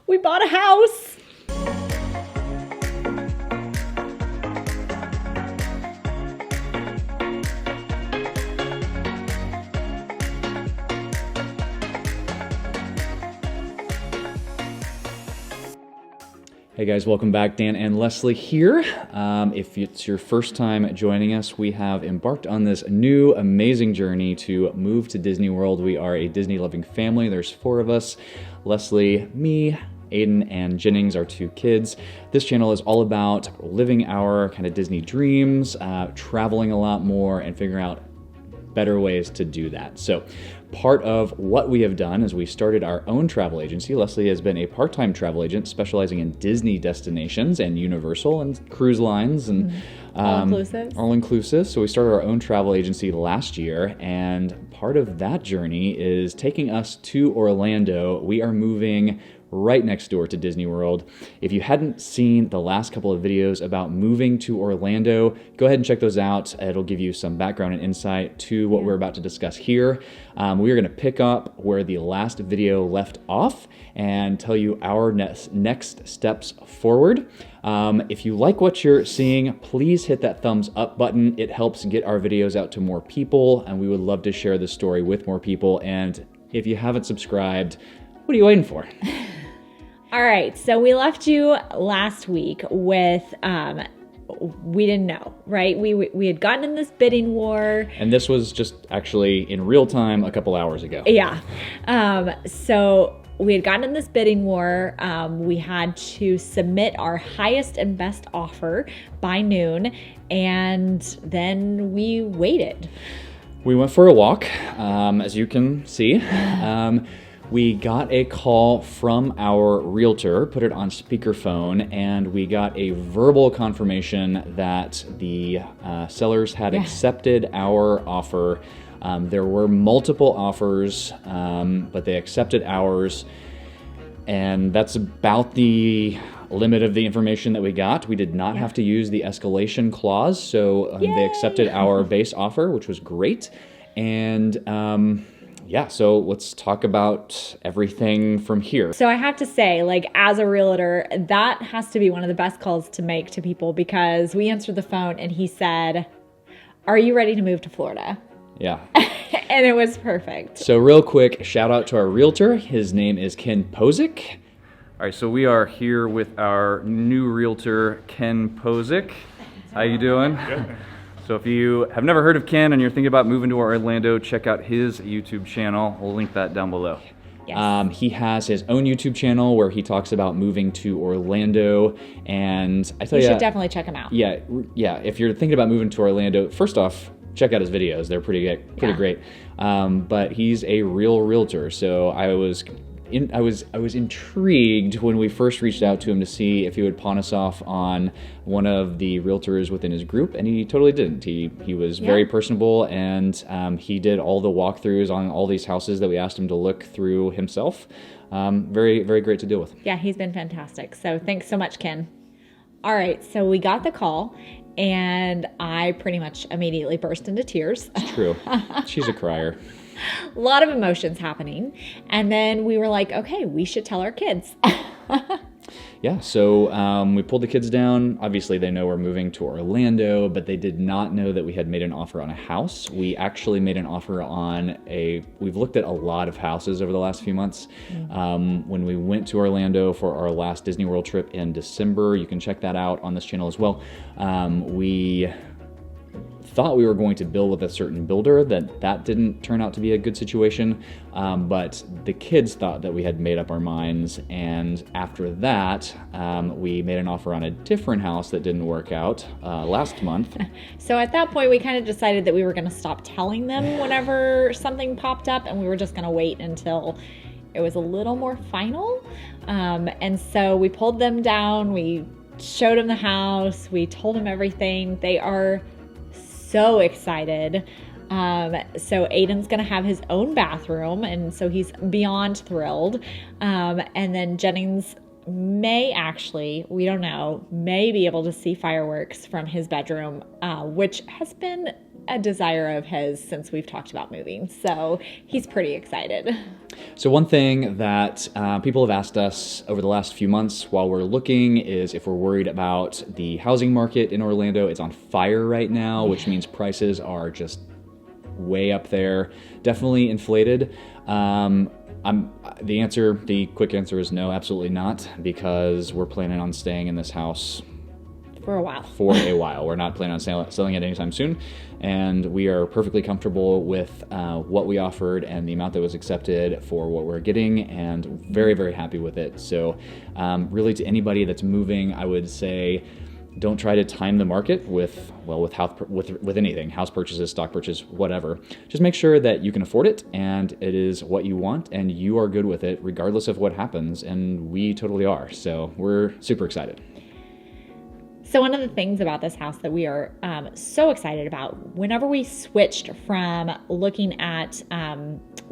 We bought a house. Hey guys, welcome back. Dan and Leslie here. If it's your first time joining us, we have embarked on this new amazing journey to move to Disney World. We are a Disney-loving family. There's 4 of us: Leslie, me, Aiden, and Jennings, our 2 kids. This channel is all about living our kind of Disney dreams, traveling a lot more, and figuring out better ways to do that. So part of what we have done is we started our own travel agency. Leslie has been a part-time travel agent specializing in Disney destinations and Universal and cruise lines and all inclusive. So we started our own travel agency last year, and part of that journey is taking us to Orlando. We are moving right next door to Disney World. If you hadn't seen the last couple of videos about moving to Orlando, go ahead and check those out. It'll give you some background and insight to what we're about to discuss here. We are going to pick up where the last video left off and tell you our next steps forward. If you like what you're seeing, please hit that thumbs up button. It helps get our videos out to more people, and we would love to share this story with more people. And if you haven't subscribed, what are you waiting for? All right, so we left you last week with, we didn't know, right? We had gotten in this bidding war. And this was just actually in real time a couple hours ago. Yeah. So we had gotten in this bidding war. We had to submit our highest and best offer by noon, and then we waited. We went for a walk, as you can see. We got a call from our realtor, put it on speakerphone, and we got a verbal confirmation that the sellers had accepted our offer. There were multiple offers, but they accepted ours, and that's about the limit of the information that we got. We did not have to use the escalation clause, so they accepted our base offer, which was great. And so let's talk about everything from here. So I have to say, like, as a realtor, that has to be one of the best calls to make to people, because we answered the phone and he said, "Are you ready to move to Florida?" Yeah. And it was perfect. So real quick, shout out to our realtor. His name is Ken Pozek. All right, so we are here with our new realtor, Ken Pozek. How you doing? Good. So if you have never heard of Ken and you're thinking about moving to Orlando, check out his YouTube channel. We'll link that down below. Yes. He has his own YouTube channel where he talks about moving to Orlando, and I tell you, should definitely check him out. Yeah. If you're thinking about moving to Orlando, first off, check out his videos. They're pretty great. But he's a real realtor, so I was intrigued when we first reached out to him to see if he would pawn us off on one of the realtors within his group, and he totally didn't. He was very personable, and he did all the walkthroughs on all these houses that we asked him to look through himself. Very, very great to deal with. Yeah, he's been fantastic. So thanks so much, Ken. All right, so we got the call, and I pretty much immediately burst into tears. It's true. She's a crier. A lot of emotions happening. And then we were like, okay, we should tell our kids. So we pulled the kids down. Obviously, they know we're moving to Orlando, but they did not know that we had made an offer on a house. We actually made an offer on we've looked at a lot of houses over the last few months. When we went to Orlando for our last Disney World trip in December, you can check that out on this channel as well. We thought we were going to build with a certain builder. That didn't turn out to be a good situation, but the kids thought that we had made up our minds, and after that we made an offer on a different house that didn't work out last month. So at that point we kind of decided that we were going to stop telling them whenever something popped up, and we were just going to wait until it was a little more final. And so we pulled them down, we showed them the house, we told them everything. They are so excited. So Aiden's gonna have his own bathroom, and so he's beyond thrilled. And then Jennings may actually, we don't know, may be able to see fireworks from his bedroom, which has been a desire of his since we've talked about moving. So he's pretty excited. So one thing that people have asked us over the last few months while we're looking is if we're worried about the housing market in Orlando. It's on fire right now, which means prices are just way up there, definitely inflated. The quick answer is no, absolutely not, because we're planning on staying in this house for a while. We're not planning on selling it anytime soon, and we are perfectly comfortable with what we offered and the amount that was accepted for what we're getting, and very, very happy with it. So really, to anybody that's moving, I would say don't try to time the market with anything, house purchases, stock purchase, whatever. Just make sure that you can afford it and it is what you want and you are good with it regardless of what happens, and we totally are. So we're super excited. So one of the things about this house that we are so excited about, whenever we switched from looking at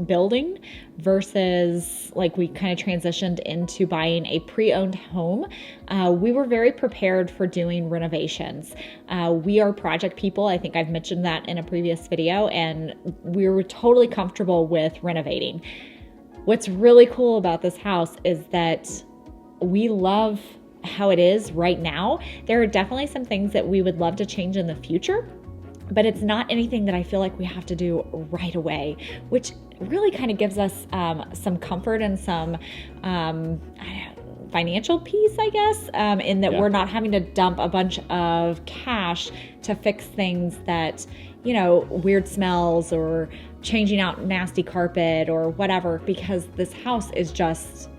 building versus like we kind of transitioned into buying a pre-owned home, we were very prepared for doing renovations. We are project people. I think I've mentioned that in a previous video, and we were totally comfortable with renovating. What's really cool about this house is that we love how it is right now. There are definitely some things that we would love to change in the future, but it's not anything that I feel like we have to do right away, which really kind of gives us some comfort and some financial peace, I guess, in that we're not having to dump a bunch of cash to fix things that, weird smells or changing out nasty carpet or whatever, because this house is just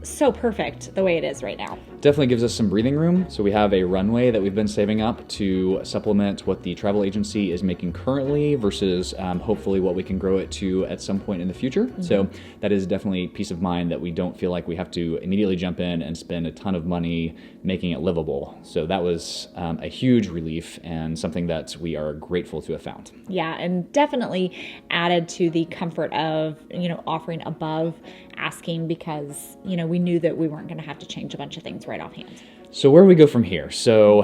so perfect the way it is right now. Definitely gives us some breathing room. So we have a runway that we've been saving up to supplement what the travel agency is making currently versus hopefully what we can grow it to at some point in the future. Mm-hmm. So that is definitely peace of mind that we don't feel like we have to immediately jump in and spend a ton of money making it livable. So that was a huge relief and something that we are grateful to have found. Yeah, and definitely added to the comfort of, offering above asking, because, we knew that we weren't going to have to change a bunch of things right offhand. So where do we go from here? So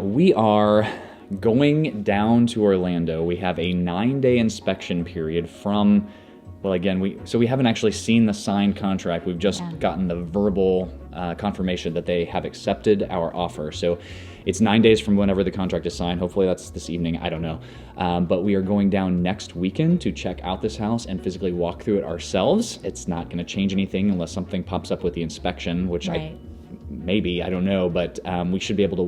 we are going down to Orlando. We have a 9-day inspection period from, we haven't actually seen the signed contract. We've just gotten the verbal confirmation that they have accepted our offer. So it's 9 days from whenever the contract is signed. Hopefully that's this evening. I don't know. But we are going down next weekend to check out this house and physically walk through it ourselves. It's not going to change anything unless something pops up with the inspection, which I don't know, but we should be able to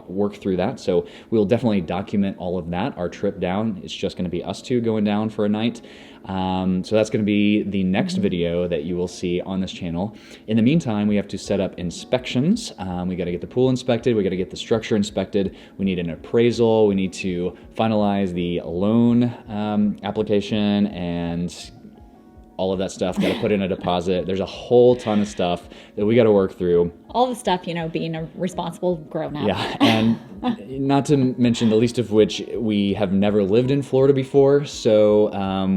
work through that. So we'll definitely document all of that. Our trip down, it's just going to be us two going down for a night. So that's going to be the next video that you will see on this channel. In the meantime, we have to set up inspections. We got to get the pool inspected. We got to get the structure inspected. We need an appraisal. We need to finalize the loan application and all of that stuff. Got to put in a deposit. There's a whole ton of stuff that we got to work through. All the stuff, being a responsible grown-up. Yeah, and not to mention the least of which, we have never lived in Florida before, so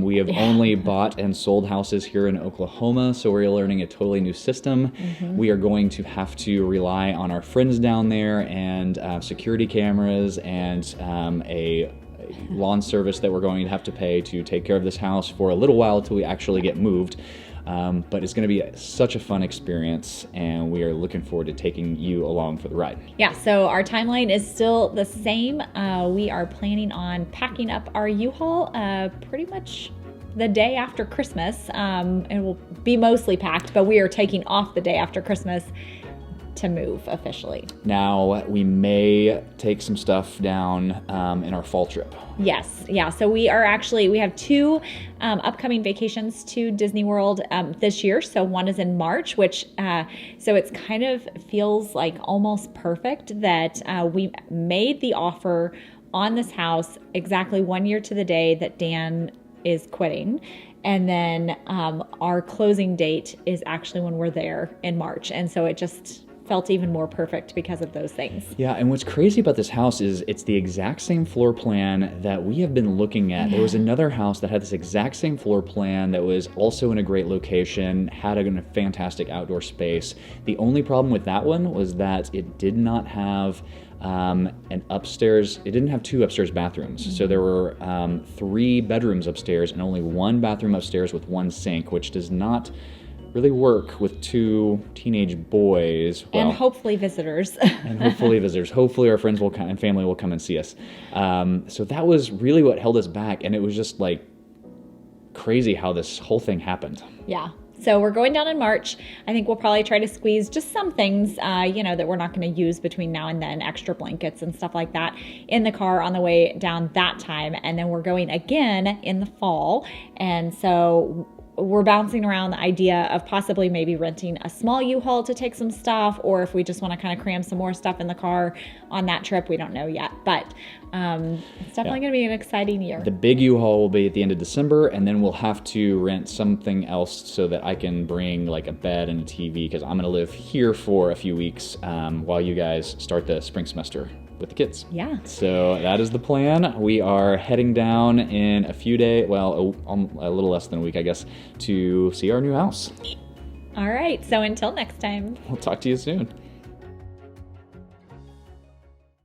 we have only bought and sold houses here in Oklahoma, so we're learning a totally new system. Mm-hmm. We are going to have to rely on our friends down there and security cameras and a lawn service that we're going to have to pay to take care of this house for a little while till we actually get moved. But it's going to be such a fun experience, and we are looking forward to taking you along for the ride. Yeah, so our timeline is still the same. We are planning on packing up our U-Haul pretty much the day after Christmas. It will be mostly packed, but we are taking off the day after Christmas to move officially. Now, we may take some stuff down in our fall trip. Yes. Yeah. So we have 2 upcoming vacations to Disney World this year. So one is in March, which, so it's kind of feels like almost perfect that we made the offer on this house exactly 1 year to the day that Dan is quitting. And then our closing date is actually when we're there in March. And so it just felt even more perfect because of those things. Yeah, and what's crazy about this house is it's the exact same floor plan that we have been looking at. There was another house that had this exact same floor plan that was also in a great location, had a fantastic outdoor space. The only problem with that one was that it did not have an upstairs, it didn't have 2 upstairs bathrooms. So there were 3 bedrooms upstairs and only 1 bathroom upstairs with 1 sink, which does not really work with 2 teenage boys. And hopefully visitors. And hopefully visitors. Hopefully our friends will come and family will come and see us. So that was really what held us back. And it was just like crazy how this whole thing happened. Yeah. So we're going down in March. I think we'll probably try to squeeze just some things, that we're not going to use between now and then, extra blankets and stuff like that in the car on the way down that time. And then we're going again in the fall. And so we're bouncing around the idea of possibly maybe renting a small U-Haul to take some stuff, or if we just want to kind of cram some more stuff in the car on that trip, we don't know yet. But it's definitely going to be an exciting year. The big U-Haul will be at the end of December, and then we'll have to rent something else so that I can bring like a bed and a TV, because I'm going to live here for a few weeks while you guys start the spring semester with the kids. Yeah. So that is the plan. We are heading down in a few days, well, a little less than a week, I guess, to see our new house. All right. So until next time. We'll talk to you soon.